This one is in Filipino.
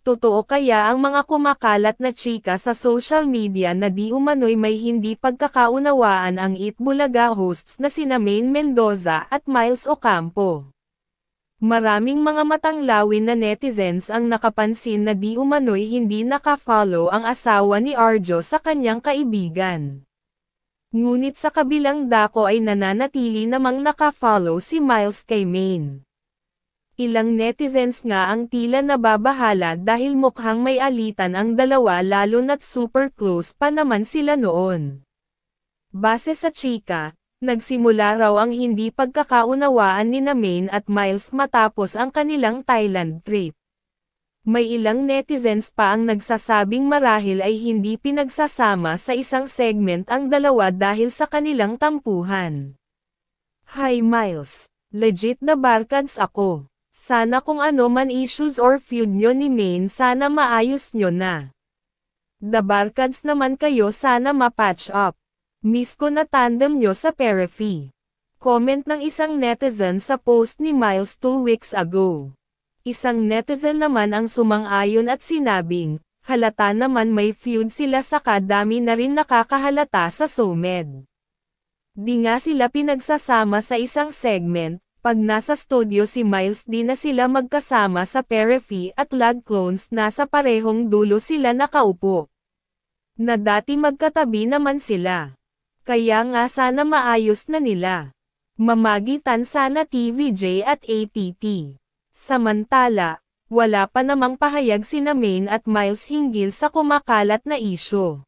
Totoo kaya ang mga kumakalat na chika sa social media na di umano'y may hindi pagkakaunawaan ang Eat Bulaga hosts na sina Maine Mendoza at Miles Ocampo? Maraming mga matanglawin na netizens ang nakapansin na di umano'y hindi nakafollow ang asawa ni Arjo sa kanyang kaibigan. Ngunit sa kabilang dako ay nananatili namang nakafollow si Miles kay Maine. Ilang netizens nga ang tila nababahala dahil mukhang may alitan ang dalawa lalo na't super close pa naman sila noon. Base sa chika, nagsimula raw ang hindi pagkakaunawaan ni Maine at Miles matapos ang kanilang Thailand trip. May ilang netizens pa ang nagsasabing marahil ay hindi pinagsasama sa isang segment ang dalawa dahil sa kanilang tampuhan. Hi Miles, legit na barkads ako. Sana kung ano man issues or feud nyo ni Maine sana maayos nyo na. The barkads naman kayo sana ma-patch up. Miss ko na tandem nyo sa Perifee. Comment ng isang netizen sa post ni Miles 2 weeks ago. Isang netizen naman ang sumang-ayon at sinabing, halata naman may feud sila saka dami na rin nakakahalata sa SOMED. Di nga sila pinagsasama sa isang segment. Pag nasa studio si Miles di na sila magkasama sa Perifee at Lag Clones nasa parehong dulo sila nakaupo. Na dati magkatabi naman sila. Kaya nga sana maayos na nila. Mamagitan sana TVJ at APT. Samantala, wala pa namang pahayag sina Maine at Miles hinggil sa kumakalat na isyu.